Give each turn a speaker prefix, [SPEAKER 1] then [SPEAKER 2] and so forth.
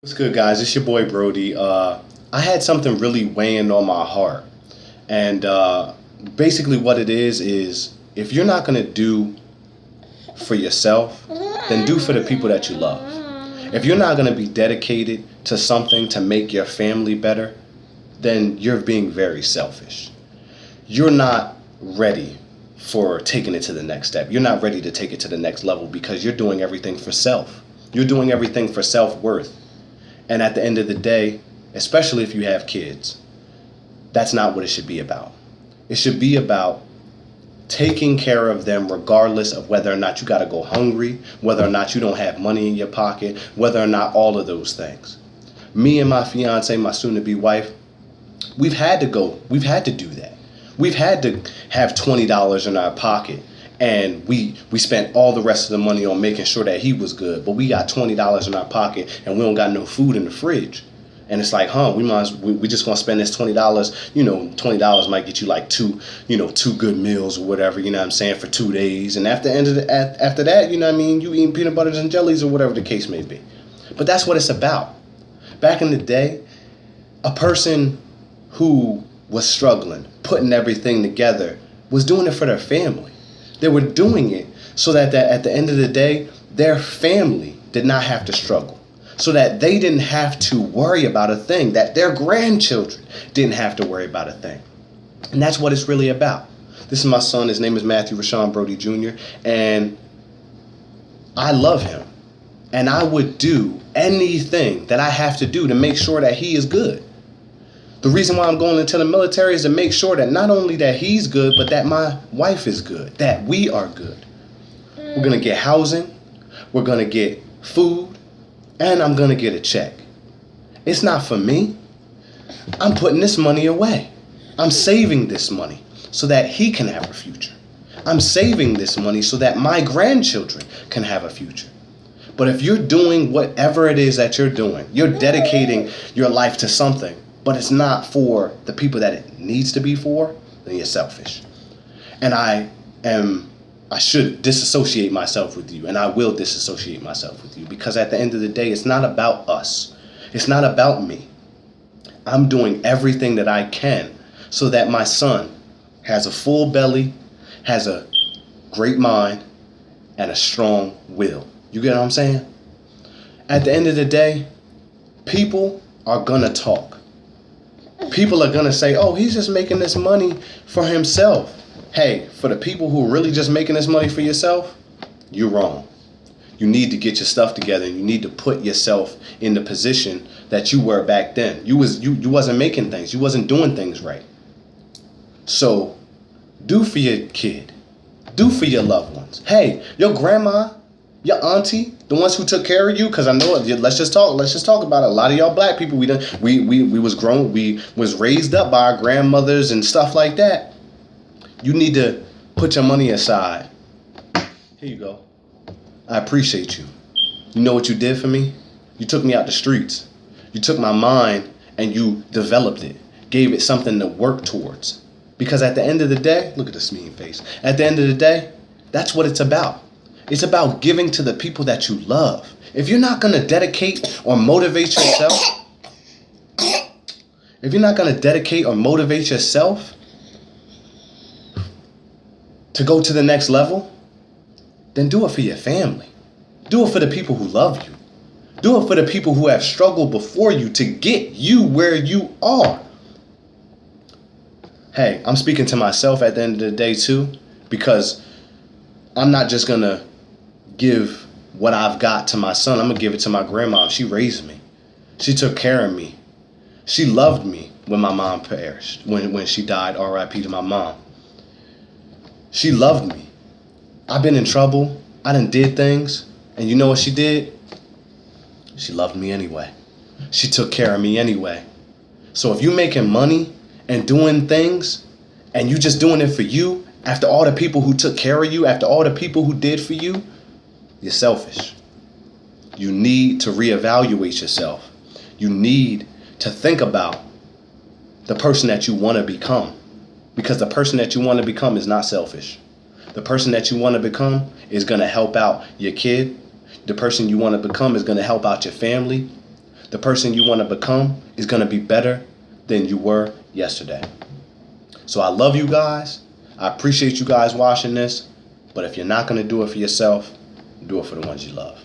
[SPEAKER 1] What's good, guys? It's your boy Brody. I had something really weighing on my heart, and basically, what it is if you're not gonna do for yourself, then do for the people that you love. If you're not gonna be dedicated to something to make your family better, then you're being very selfish. You're not ready for taking it to the next step. You're not ready to take it to the next level because you're doing everything for self. You're doing everything for self-worth. And at the end of the day, especially if you have kids, that's not what it should be about. It should be about taking care of them regardless of whether or not you got to go hungry, whether or not you don't have money in your pocket, whether or not all of those things. Me and my fiance, my soon-to-be wife, we've had to do that. We've had to have $20 in our pocket, and we spent all the rest of the money on making sure that he was good, but we got $20 in our pocket and we don't got no food in the fridge. And it's like, we just gonna spend this $20. $20 might get you like two good meals or whatever, you know what I'm saying, for 2 days. And after that, you know what I mean, you eating peanut butters and jellies or whatever the case may be. But that's what it's about. Back in the day, a person who was struggling, putting everything together, was doing it for their family. They were doing it so that at the end of the day, their family did not have to struggle, so that they didn't have to worry about a thing, that their grandchildren didn't have to worry about a thing. And that's what it's really about. This is my son. His name is Matthew Rashawn Brody Jr., and I love him. And I would do anything that I have to do to make sure that he is good. The reason why I'm going into the military is to make sure that not only that he's good, but that my wife is good, that we are good. We're going to get housing, we're going to get food, and I'm going to get a check. It's not for me. I'm putting this money away. I'm saving this money so that he can have a future. I'm saving this money so that my grandchildren can have a future. But if you're doing whatever it is that you're doing, you're dedicating your life to something, but it's not for the people that it needs to be for, then you're selfish. And I should disassociate myself with you, and I will disassociate myself with you, because at the end of the day, it's not about us. It's not about me. I'm doing everything that I can so that my son has a full belly, has a great mind, and a strong will. You get what I'm saying? At the end of the day, people are gonna talk. People are gonna say, oh, he's just making this money for himself. Hey, for the people who are really just making this money for yourself, you're wrong. You need to get your stuff together, and you need to put yourself in the position that you were back then. You wasn't making things. You wasn't doing things right. So do for your kid. Do for your loved ones. Hey, your grandma, your auntie, the ones who took care of you, because I know, let's just talk about it. A lot of y'all black people, we was raised up by our grandmothers and stuff like that. You need to put your money aside. Here you go. I appreciate you. You know what you did for me? You took me out the streets. You took my mind and you developed it, gave it something to work towards. Because at the end of the day, look at this mean face. At the end of the day, that's what it's about. It's about giving to the people that you love. If you're not going to dedicate or motivate yourself, to go to the next level, then do it for your family. Do it for the people who love you. Do it for the people who have struggled before you to get you where you are. Hey, I'm speaking to myself at the end of the day too, because I'm not just going to give what I've got to my son. I'm going to give it to my grandma. She raised me. She took care of me. She loved me when my mom perished, when she died. R.I.P. to my mom. She loved me. I've been in trouble. I done did things. And you know what she did? She loved me anyway. She took care of me anyway. So if you're making money and doing things, and you just doing it for you, after all the people who took care of you, after all the people who did for you, you're selfish. You need to reevaluate yourself. You need to think about the person that you want to become. Because the person that you want to become is not selfish. The person that you want to become is going to help out your kid. The person you want to become is going to help out your family. The person you want to become is going to be better than you were yesterday. So I love you guys. I appreciate you guys watching this. But if you're not going to do it for yourself, do it for the ones you love.